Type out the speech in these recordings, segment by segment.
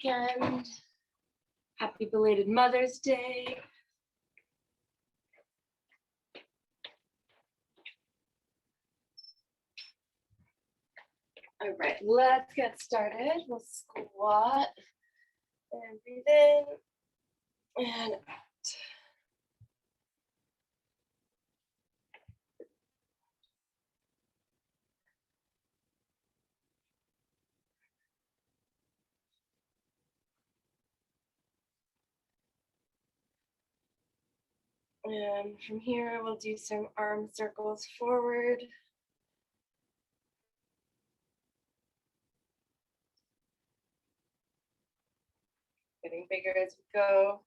weekend. Happy belated Mother's Day. All right, let's get started. We'll squat and breathe in and out. And from here, we'll do some arm circles forward. Getting bigger as we go.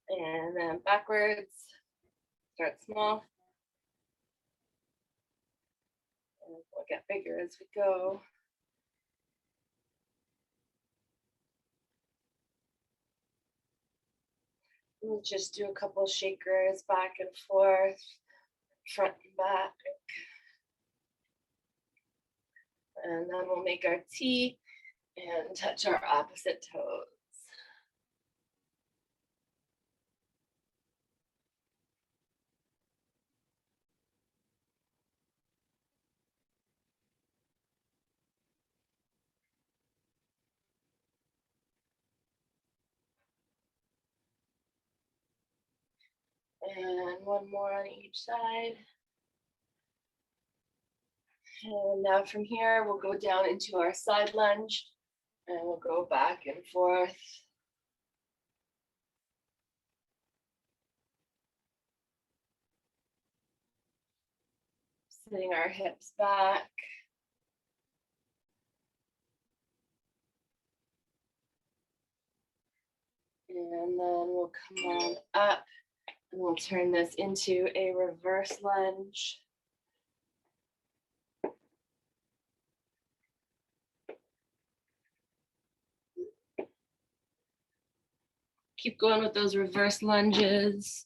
And then backwards, start small. And we'll get bigger as we go. We'll just do a couple shakers back and forth, front and back. And then we'll make our T and touch our opposite toes. And one more on each side. And now from here, we'll go down into our side lunge and we'll go back and forth. Sitting our hips back. And then we'll come on up and we'll turn this into a reverse lunge. Keep going with those reverse lunges.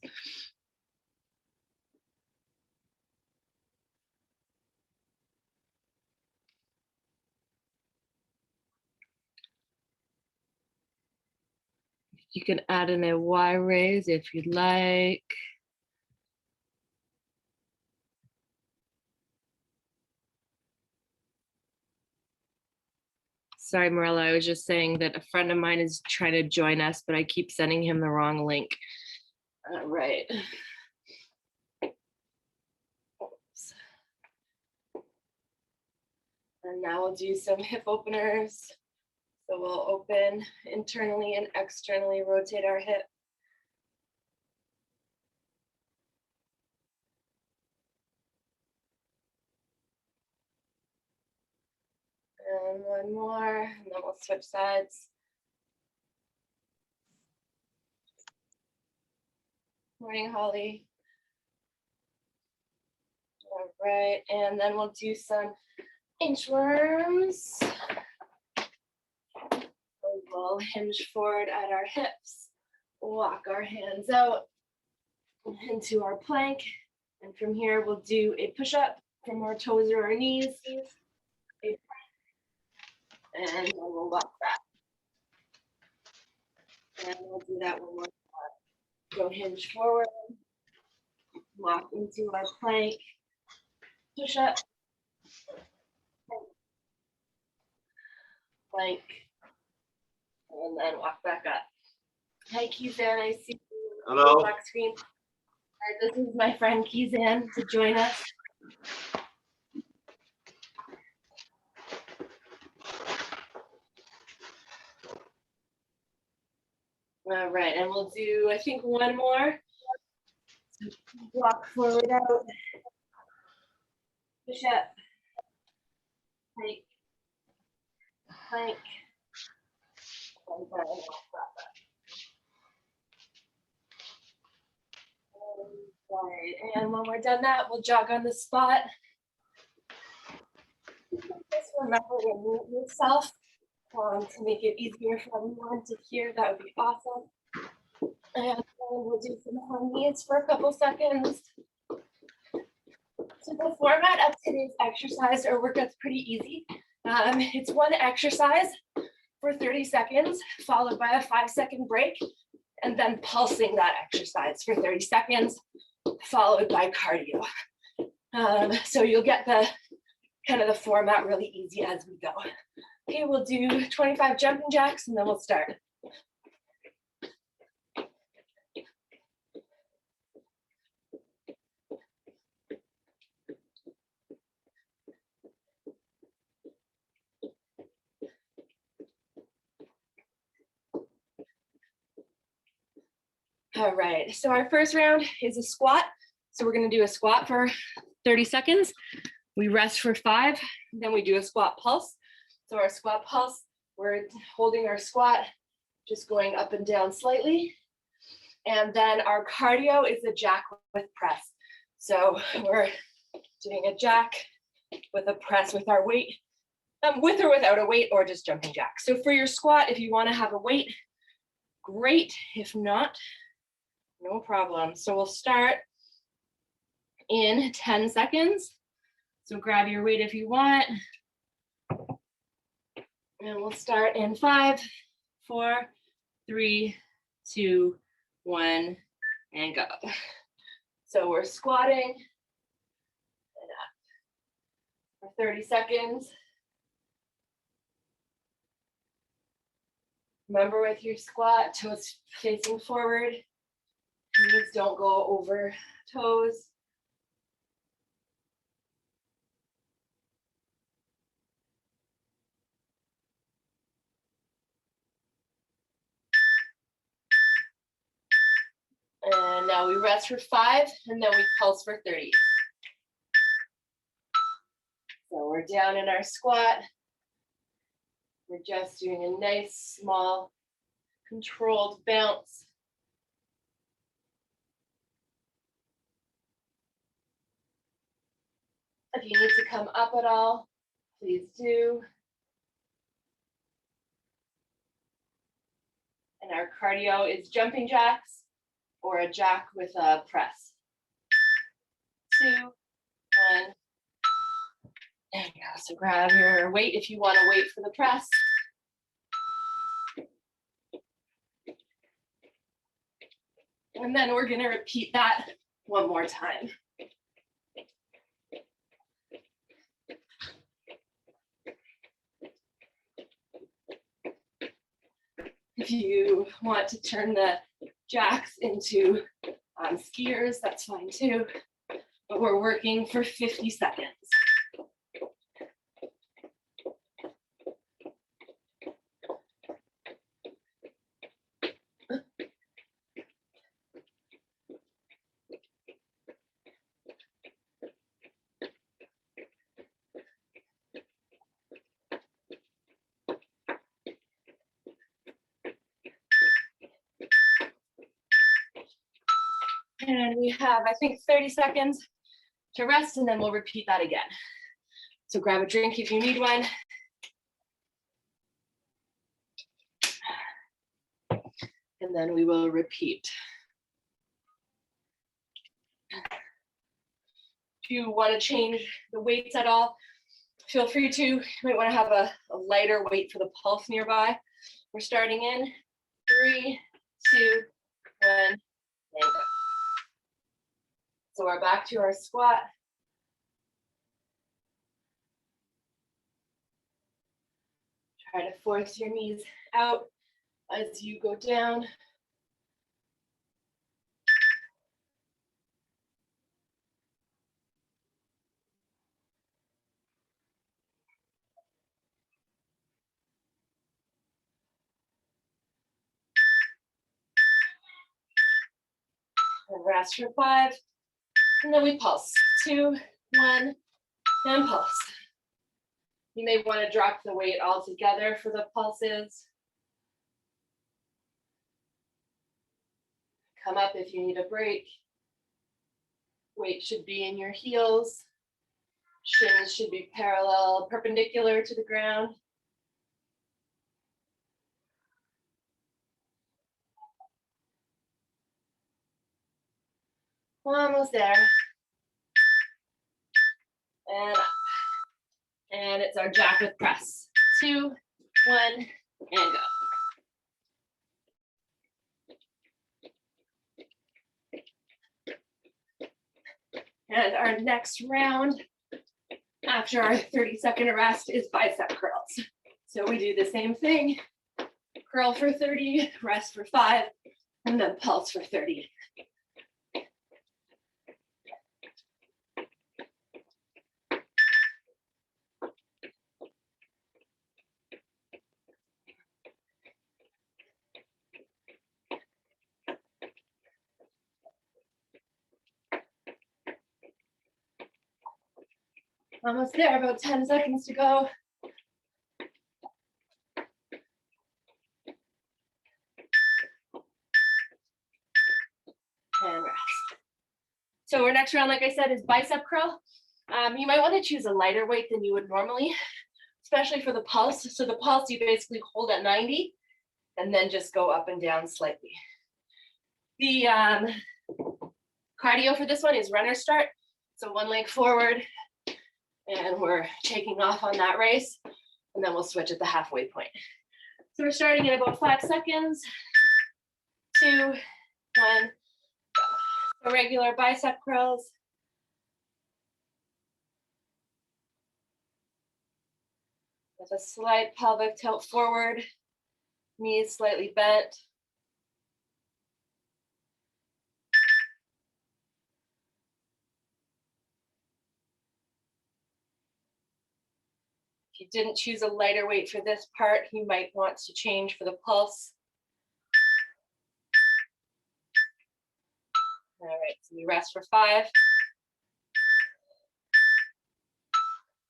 You can add in a Y raise if you'd like. Sorry, Morella, I was just saying that a friend of mine is trying to join us, but I keep sending him the wrong link. All right. Oops. And now we'll do some hip openers. So we'll open internally and externally, rotate our hip. And one more, and then we'll switch sides. Morning, Holly. All right, and then we'll do some inchworms. We'll hinge forward at our hips, walk our hands out into our plank, and from here we'll do a push-up from our toes or our knees, and then we'll walk back. And we'll do that one more time. Go hinge forward, walk into our plank, push-up, plank, and then walk back up. Hi, Kizan, I see you on the black screen. All right, this is my friend Kizan to join us. All right, and we'll do, I think, one more. Walk forward out, push up, plank, plank, and then walk back up. All right, and when we're done that, we'll jog on the spot. Just remember to mute yourself to make it easier for everyone to hear. That would be awesome. And then we'll do some hung knees for a couple seconds. So the format of today's exercise or workout's pretty easy. It's one exercise for 30 seconds, followed by a 5-second break, and then pulsing that exercise for 30 seconds, followed by cardio. So you'll get the kind of the format really easy as we go. Okay, we'll do 25 jumping jacks and then we'll start. All right, so our first round is a squat. So we're gonna do a squat for 30 seconds. We rest for 5, then we do a squat pulse. So our squat pulse, we're holding our squat, just going up and down slightly. And then our cardio is a jack with press. So we're doing a jack with a press with our weight, with or without a weight, or just jumping jack. So for your squat, if you wanna have a weight, great. If not, no problem. So we'll start in 10 seconds. So grab your weight if you want. And we'll start in 5, 4, 3, 2, 1, and go. So we're squatting and up for 30 seconds. Remember with your squat, toes facing forward. Knees don't go over toes. And now we rest for 5, and then we pulse for 30. So we're down in our squat. We're just doing a nice, small, controlled bounce. If you need to come up at all, please do. And our cardio is jumping jacks or a jack with a press. 2, 1. There you go. So grab your weight if you want to wait for the press. And then we're going to repeat that one more time. If you want to turn the jacks into skiers, that's fine too. But we're working for 50 seconds. And we have, I think, 30 seconds to rest, and then we'll repeat that again. So grab a drink if you need one. And then we will repeat. If you want to change the weights at all, feel free to. You might want to have a lighter weight for the pulse nearby. We're starting in 3, 2, 1, and go. So we're back to our squat. Try to force your knees out as you go down. And rest for 5. And then we pulse. 2, 1, and pulse. You may want to drop the weight altogether for the pulses. Come up if you need a break. Weight should be in your heels. Shins should be parallel, perpendicular to the ground. Almost there. and up. And it's our jackknife press. 2, 1, and go. And our next round after our 30-second rest is bicep curls. So we do the same thing, curl for 30, rest for 5, and then pulse for 30. Almost there, about 10 seconds to go. And rest. So our next round, like I said, is bicep curl. You might want to choose a lighter weight than you would normally, especially for the pulse. So the pulse, you basically hold at 90 and then just go up and down slightly. The cardio for this one is runner start. So one leg forward, and we're taking off on that race, and then we'll switch at the halfway point. So we're starting in about 5 seconds. 2, 1, go. So regular bicep curls. With a slight pelvic tilt forward, knees slightly bent. If you didn't choose a lighter weight for this part, you might want to change for the pulse. All right, so we rest for 5.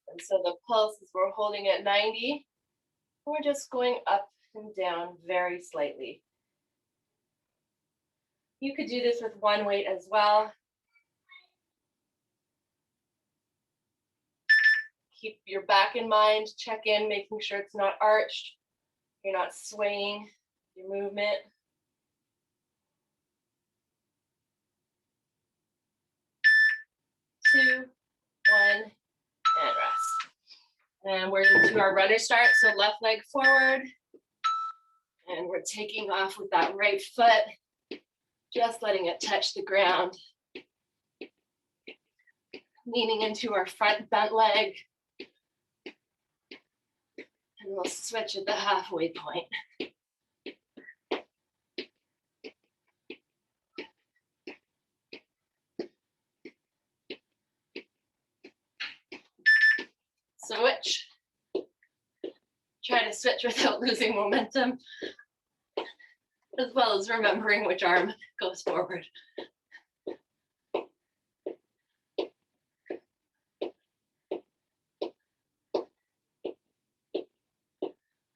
And so the pulse is we're holding at 90. We're just going up and down very slightly. You could do this with one weight as well. Keep your back in mind, check in, making sure it's not arched. You're not swaying your movement. Two, one, and rest. And we're into our runner start. So left leg forward. And we're taking off with that right foot, just letting it touch the ground. Leaning into our front bent leg. And we'll switch at the halfway point. Switch. Try to switch without losing momentum, as well as remembering which arm goes forward.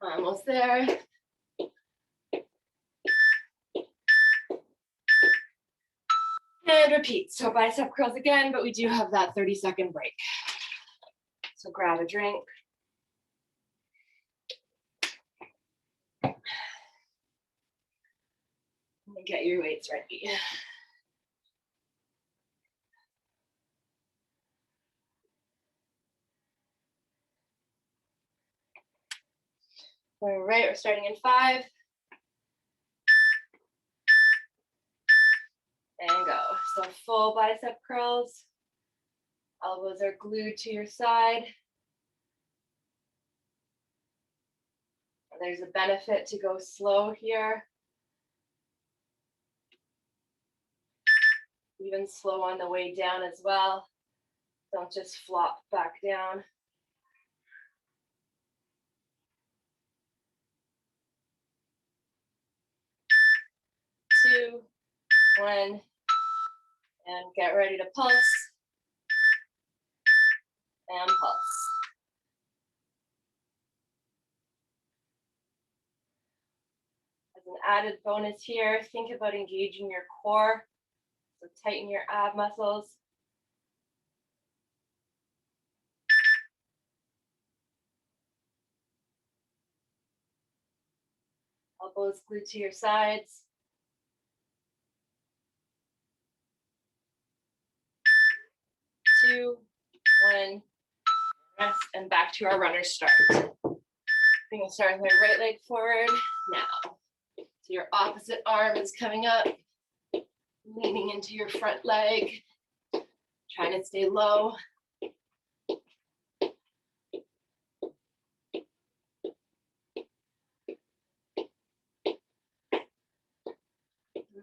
Almost there. And repeat. So bicep curls again, but we do have that 30-second break. So grab a drink. And get your weights ready. All right, we're starting in 5. And go. So full bicep curls. Elbows are glued to your side. There's a benefit to go slow here. Even slow on the way down as well. Don't just flop back down. Two, one, and get ready to pulse. And pulse. As an added bonus here, think about engaging your core. So tighten your ab muscles. Elbows glued to your sides. Two, one, rest, and back to our runner start. We're gonna start with our right leg forward now. So your opposite arm is coming up, leaning into your front leg, trying to stay low.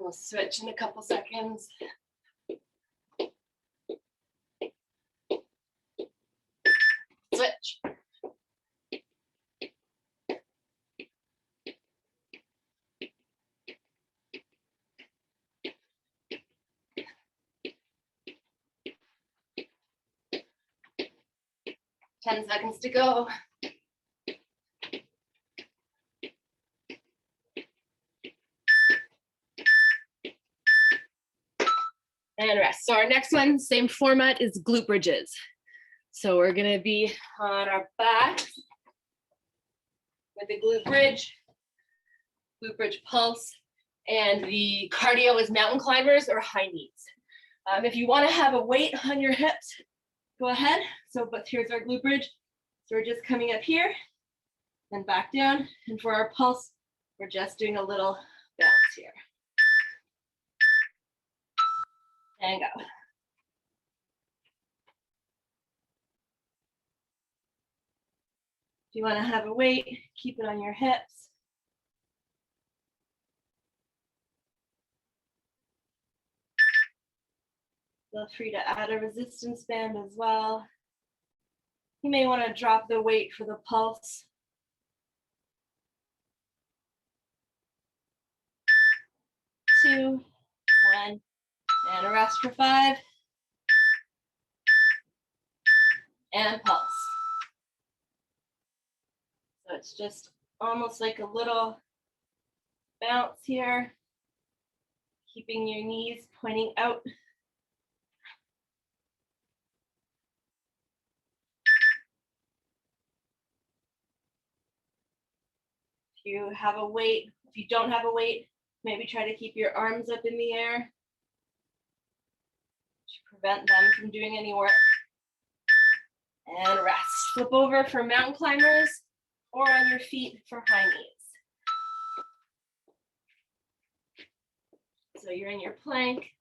We'll switch in a couple seconds. Switch. Ten seconds to go. And rest. So our next one, same format, is glute bridges. So we're gonna be on our back with the glute bridge pulse, and the cardio is mountain climbers or high knees. If you wanna have a weight on your hips, go ahead. So, but here's our glute bridge. So we're just coming up here and back down. And for our pulse, we're just doing a little bounce here. And go. If you want to have a weight, keep it on your hips. Feel free to add a resistance band as well. You may want to drop the weight for the pulse. 2, 1, and a rest for 5. And pulse. So it's just almost like a little bounce here, keeping your knees pointing out. If you have a weight, if you don't have a weight, maybe try to keep your arms up in the air to prevent them from doing any work. And rest. Flip over for mountain climbers or on your feet for high knees. So you're in your plank,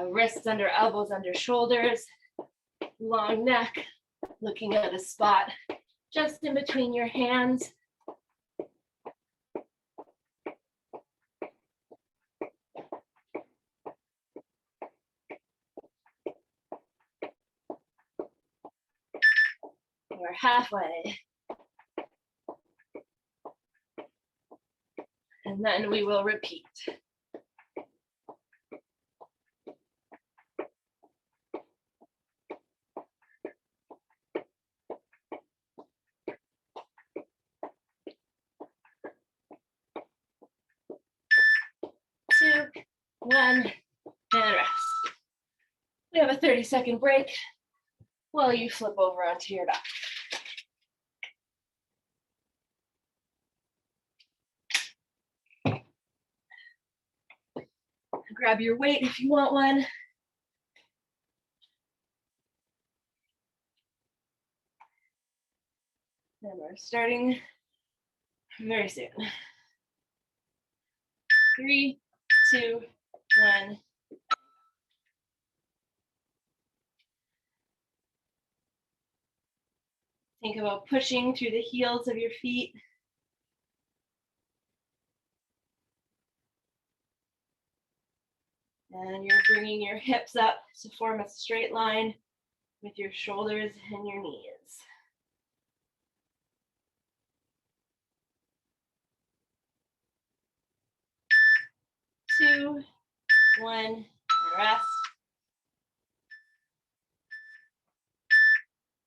wrists under elbows, under shoulders, long neck, looking at a spot just in between your hands. We're halfway. And then we will repeat. Two, 1, and rest. We have a 30-second break while you flip over onto your back. Grab your weight if you want one. And we're starting very soon. 3, 2, 1. Think about pushing through the heels of your feet. And you're bringing your hips up to form a straight line with your shoulders and your knees. 2, 1, and rest.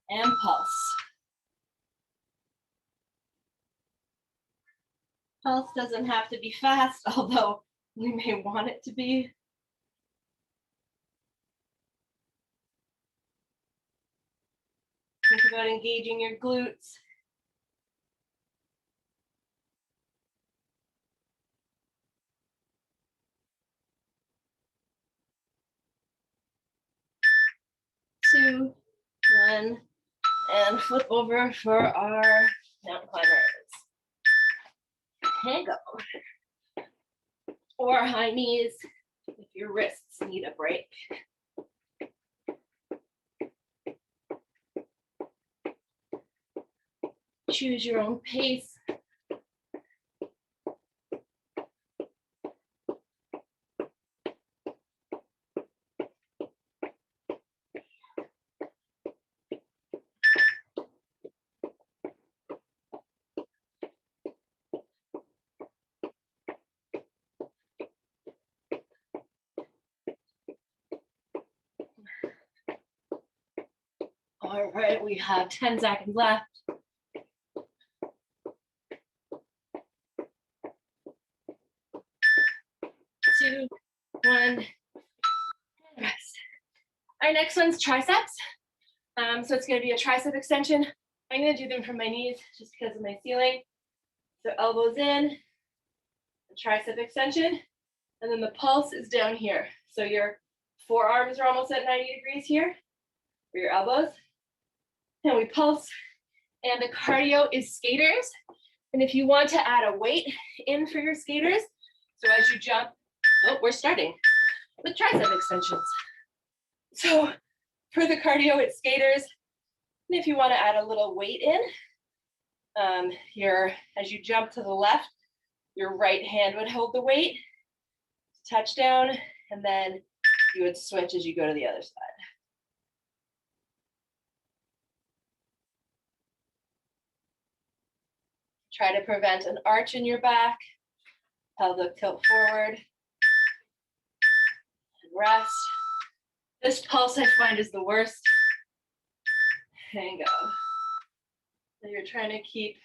And pulse. Pulse doesn't have to be fast, although you may want it to be. Think about engaging your glutes. Two, 1, And flip over for our mountain climbers. And go. Or high knees if your wrists need a break. Choose your own pace. All right, we have 10 seconds left. 2, 1, rest. Our next one's triceps. So it's going to be a tricep extension. I'm going to do them from my knees just because of my ceiling. So elbows in, the tricep extension, and then the pulse is down here. So your forearms are almost at 90 degrees here for your elbows. And we pulse, and the cardio is skaters. And if you want to add a weight in for your skaters, so as you jump, oh, we're starting with tricep extensions. So for the cardio, it's skaters. And if you want to add a little weight in, as you jump to the left, your right hand would hold the weight, touch down, and then you would switch as you go to the other side. Try to prevent an arch in your back, pelvic tilt forward, and rest. This pulse I find is the worst. And go. So you're trying to keep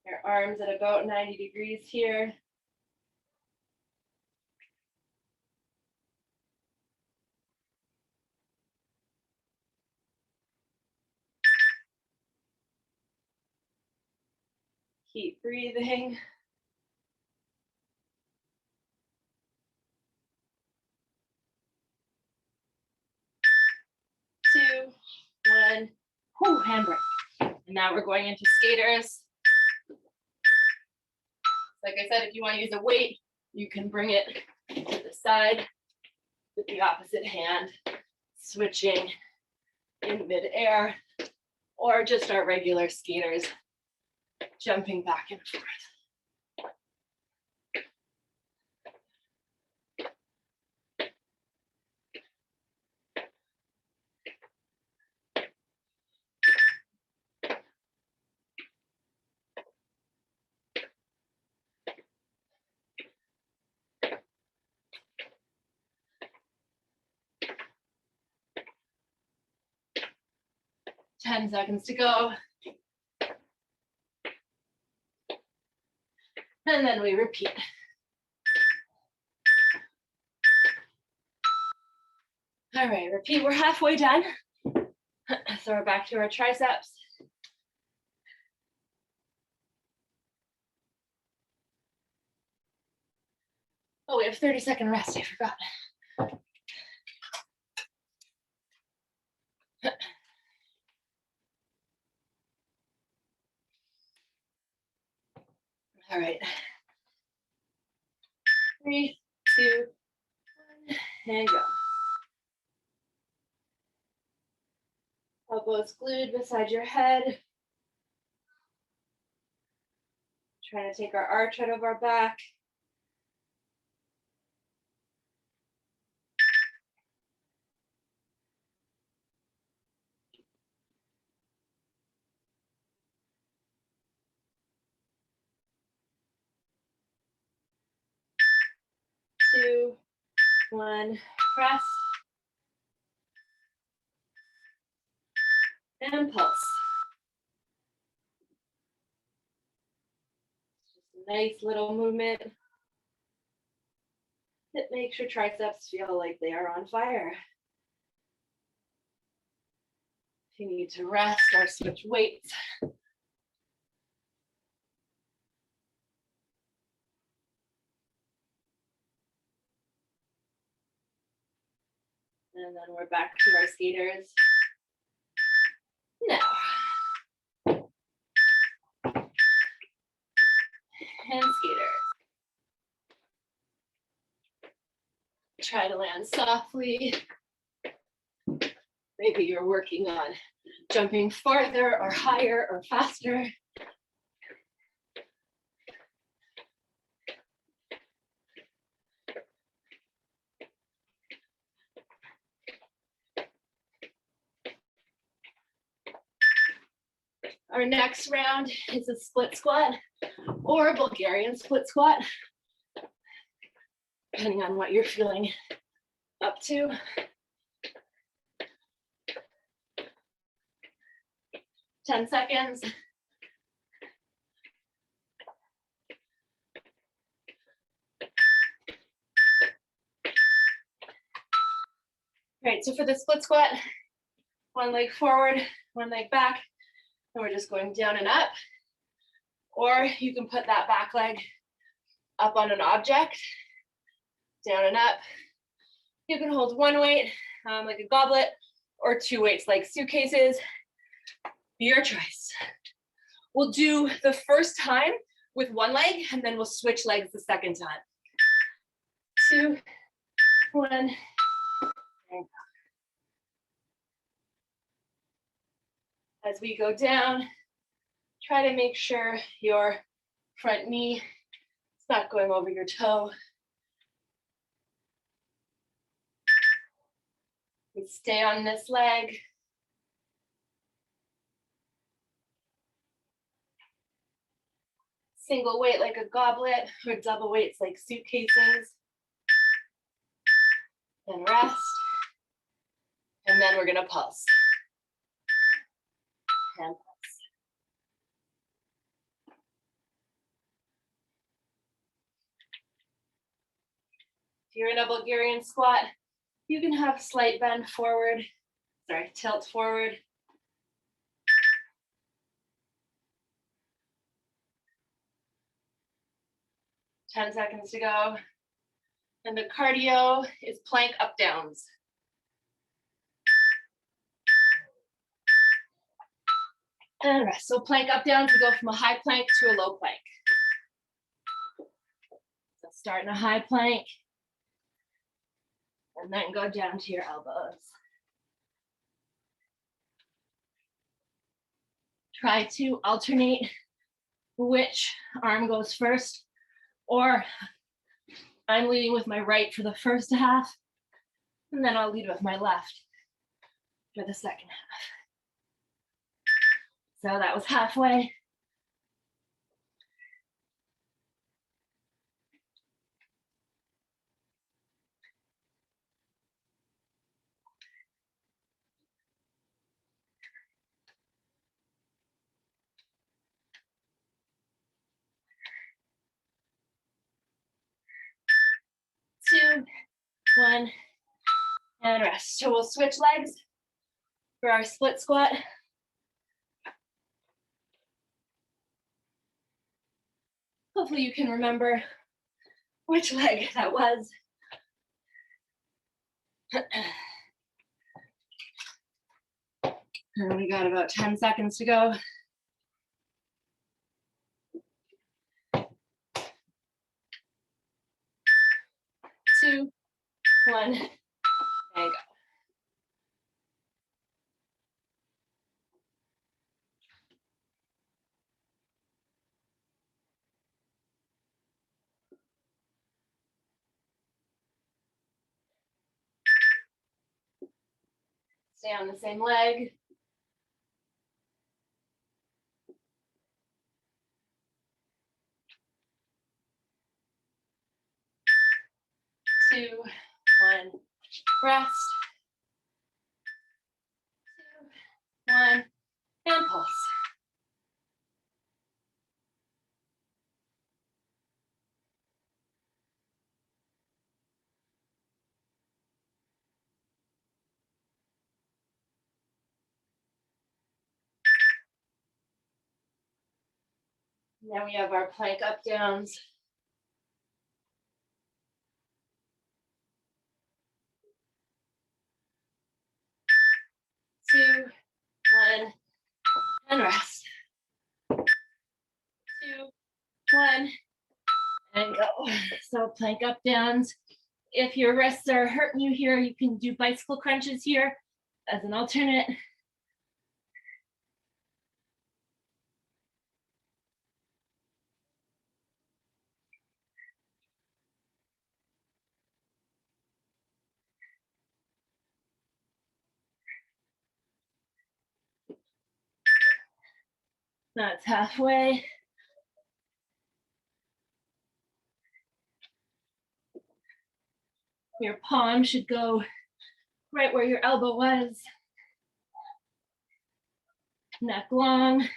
your arms at about 90 degrees here. Keep breathing. Two, one, whoo, handbrake. And now we're going into skaters. Like I said, if you want to use a weight, you can bring it to the side with the opposite hand, switching in midair, or just our regular skaters, jumping back and forth. 10 seconds to go. And then we repeat. All right, repeat. We're halfway done. So we're back to our triceps. Oh, we have 30-second rest, I forgot. All right. 3, 2, 1, and go. Elbows glued beside your head. Trying to take our arch out of our back. Two, one, press. And pulse. Just a nice little movement that makes your triceps feel like they are on fire. If you need to rest or switch weights. And then we're back to our skaters. Now, try to land softly. Maybe you're working on jumping farther or higher or faster. Our next round is a split squat or a Bulgarian split squat, depending on what you're feeling up to. Ten seconds. All right, so for the split squat, one leg forward, one leg back, and we're just going down and up. Or you can put that back leg up on an object, down and up. You can hold one weight, like a goblet, or two weights like suitcases. Your choice. We'll do the first time with one leg, and then we'll switch legs the second time. 2, 1, and go. As we go down, try to make sure your front knee is not going over your toe. We stay on this leg. Single weight like a goblet, or double weights like suitcases. And rest. And then we're gonna pulse. And pulse. If you're in a Bulgarian squat, you can have slight bend forward, tilt forward. Ten seconds to go. And the cardio is plank up downs. And rest. So plank up downs, we go from a high plank to a low plank. So start in a high plank, and then go down to your elbows. Try to alternate which arm goes first, or I'm leading with my right for the first half, and then I'll lead with my left for the second half. So that was halfway. Two, one, and rest. So we'll switch legs for our split squat. Hopefully you can remember which leg that was. And we got about 10 seconds to go. 2, 1, and go. Stay on the same leg. 2, 1, rest. 2, 1, and pulse. Now we have our plank up downs. Two, 1, and rest. 2, 1, and go. So plank up downs If your wrists are hurting you here, you can do bicycle crunches here as an alternate. That's halfway. Your palm should go right where your elbow was. Neck long.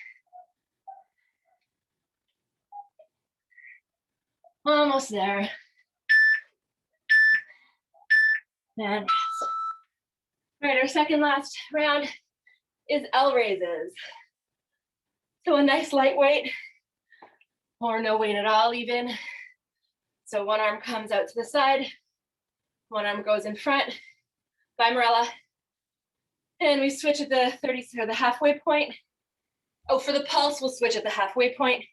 Almost there. And rest. All right, our second last round is L raises. So a nice lightweight, or no weight at all even. So one arm comes out to the side, one arm goes in front, by Marella. And we switch at the 30 or the halfway point. Oh, for the pulse, we'll switch at the halfway point.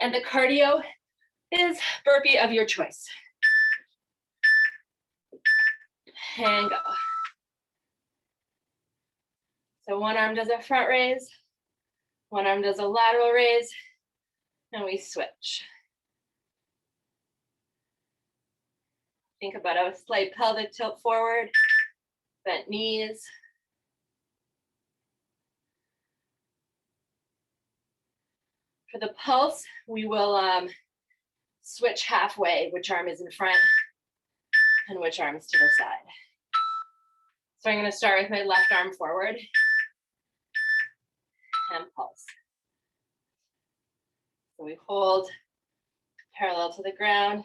And the cardio is burpee of your choice. And go. So one arm does a front raise, one arm does a lateral raise, and we switch. Think about a slight pelvic tilt forward, bent knees. For the pulse, we will switch halfway, which arm is in front and which arm is to the side. So I'm going to start with my left arm forward and pulse. So we hold parallel to the ground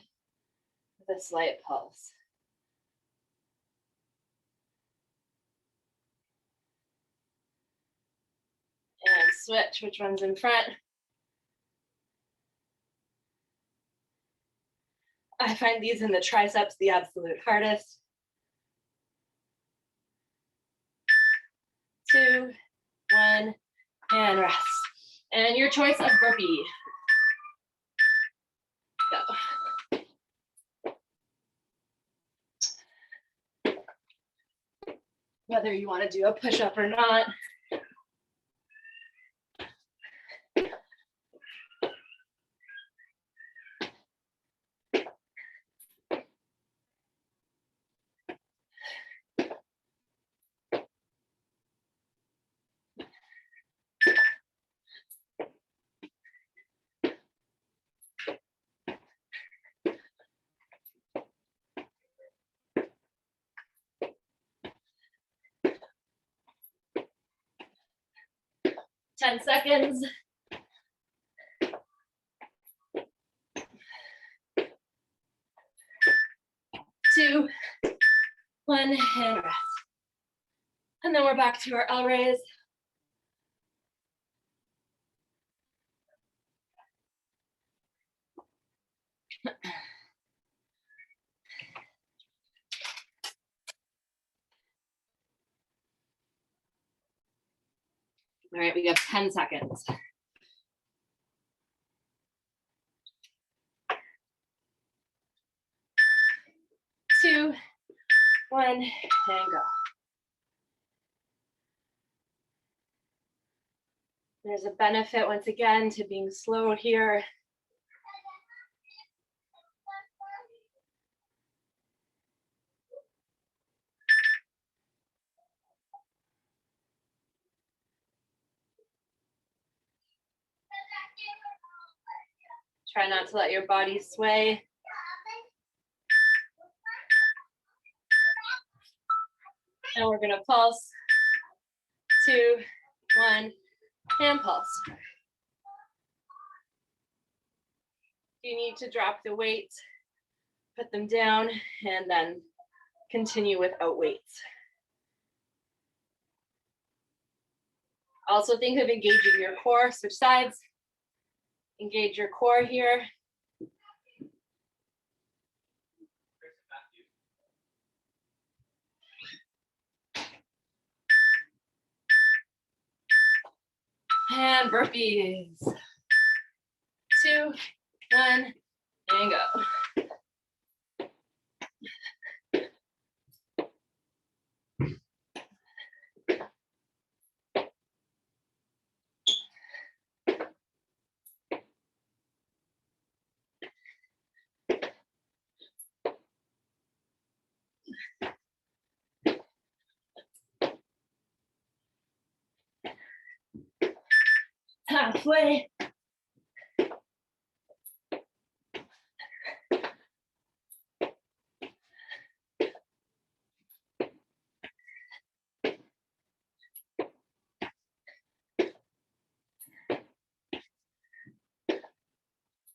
with a slight pulse. And switch, which one's in front? I find these in the triceps the absolute hardest. 2, 1, and rest. And your choice of burpee. Go. Whether you want to do a push-up or not. Ten seconds. 2, 1, and rest. And then we're back to our L raise. All right, we have 10 seconds. 2, 1, and go. There's a benefit, once again, to being slow here. Try not to let your body sway. And we're gonna pulse. 2, 1, and pulse. You need to drop the weights, put them down, and then continue without weights. Also think of engaging your core, switch sides. Engage your core here. And burpees. 2, 1, and go. Halfway.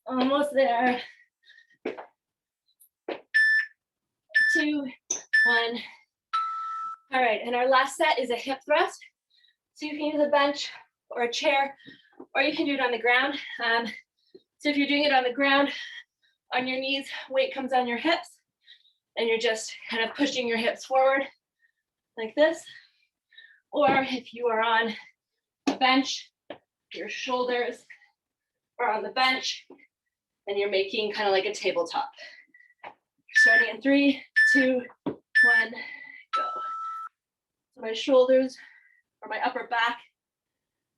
Almost there. 2, 1. All right, and our last set is a hip thrust. So you can use a bench or a chair, or you can do it on the ground. So if you're doing it on the ground, on your knees, weight comes on your hips, and you're just kind of pushing your hips forward like this. Or if you are on a bench, your shoulders are on the bench, and you're making kind of like a tabletop. Starting in 3, 2, 1, go. So my shoulders or my upper back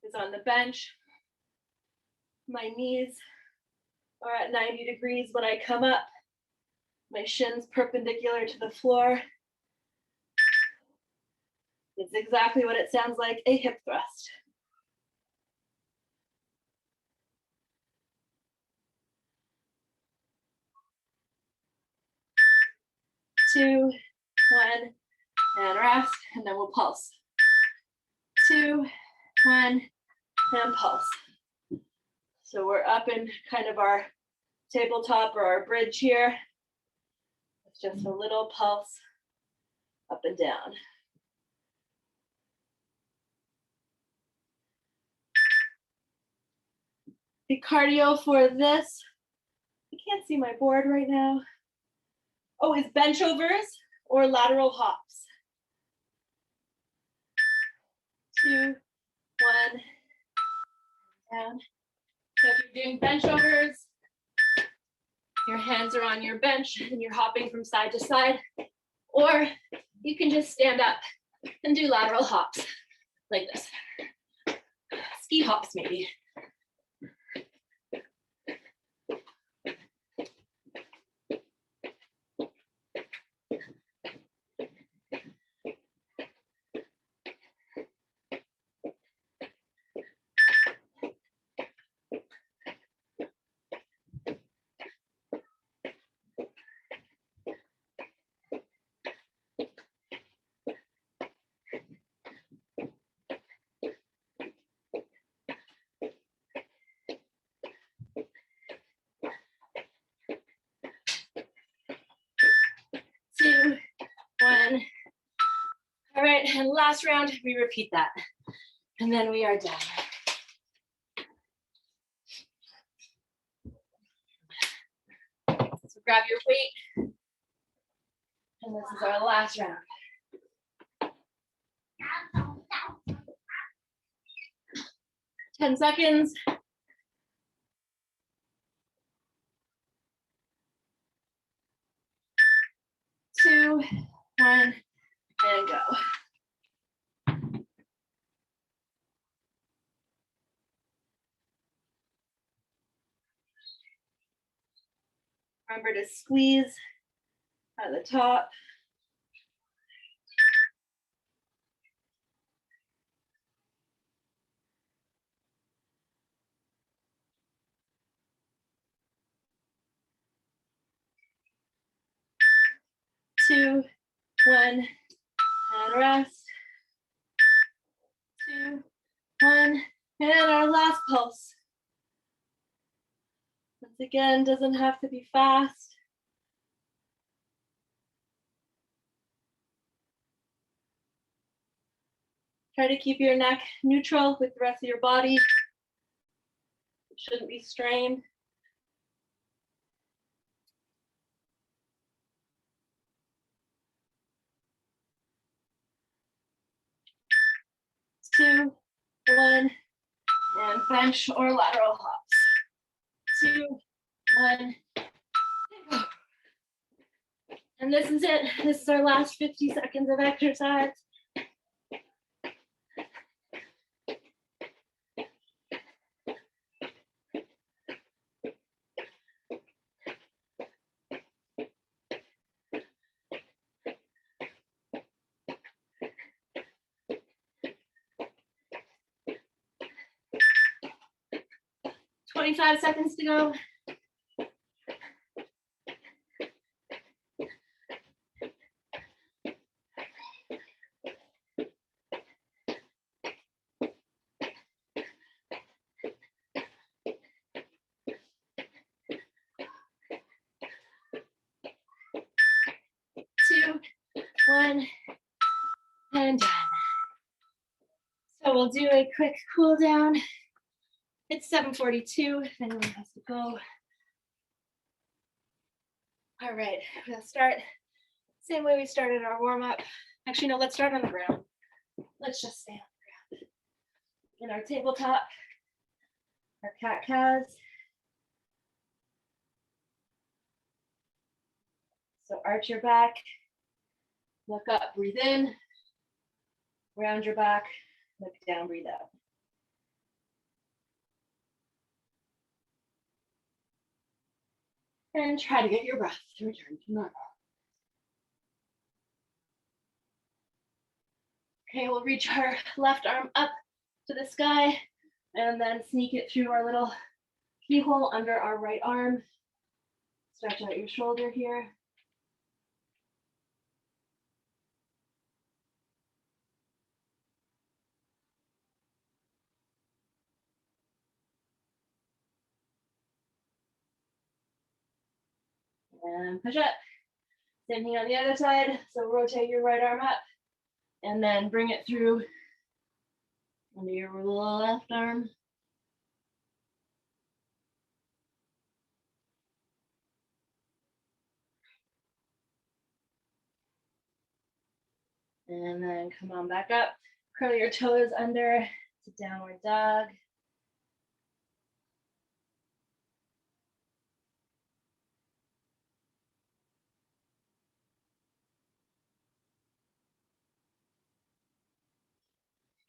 is on the bench. My knees are at 90 degrees when I come up. My shins perpendicular to the floor. It's exactly what it sounds like, a hip thrust. Two, 1, and rest, and then we'll pulse. 2, 1, and pulse. So we're up in kind of our tabletop or our bridge here. It's just a little pulse up and down. The cardio for this, I can't see my board right now. Oh, is bench overs or lateral hops. 2, 1, down. So if you're doing bench overs, your hands are on your bench and you're hopping from side to side, or you can just stand up and do lateral hops like this. Ski hops maybe. Two, 1. All right, and last round, we repeat that. And then we are done. So grab your weight. And this is our last round. Ten seconds. 2, 1, and go. Remember to squeeze at the top. Two, 1, and rest. 2, 1, and our last pulse. Once again, doesn't have to be fast. Try to keep your neck neutral with the rest of your body. It shouldn't be strained. Two, 1, and bench or lateral hops. 2, 1, and go. And this is it. This is our last 50 seconds of exercise. 25 seconds to go. Two, one, and done. So we'll do a quick cool down. It's 7:42, if anyone has to go. All right, we'll start same way we started our warm up. Actually, no, let's start on the ground. Let's just stay on the ground. In our tabletop, our cat-cows. So arch your back, look up, breathe in, round your back, look down, breathe out. And try to get your breath to return to normal. Okay, we'll reach our left arm up to the sky and then sneak it through our little keyhole under our right arm. Stretch out your shoulder here. And push up. Same thing on the other side. So rotate your right arm up and then bring it through under your left arm. And then come on back up. Curl your toes under to downward dog.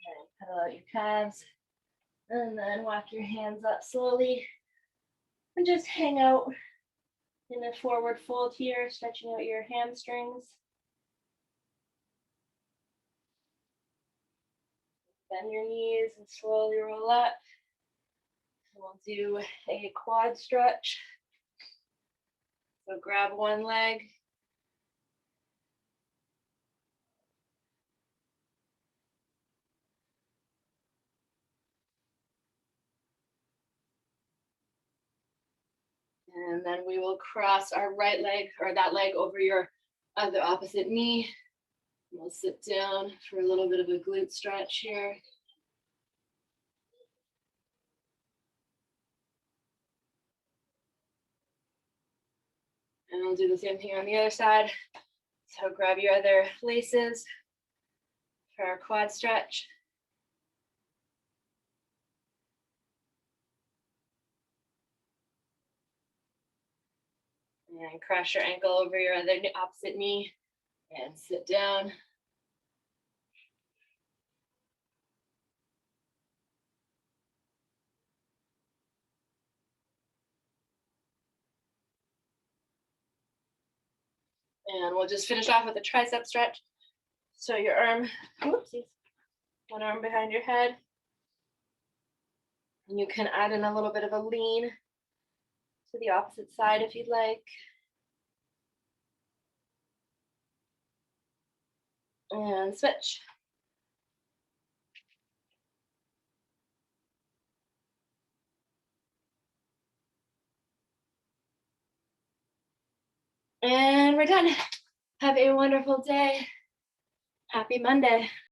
And pedal out your calves. And then walk your hands up slowly. And just hang out in a forward fold here, stretching out your hamstrings. Bend your knees and slowly roll up. We'll do a quad stretch. So grab one leg. And then we will cross our right leg or that leg over your other opposite knee. We'll sit down for a little bit of a glute stretch here. And we'll do the same thing on the other side. So grab your other laces for our quad stretch. And cross your ankle over your other opposite knee and sit down. And we'll just finish off with a tricep stretch. So your arm, whoopsies, one arm behind your head. And you can add in a little bit of a lean to the opposite side if you'd like. And switch. And we're done. Have a wonderful day. Happy Monday.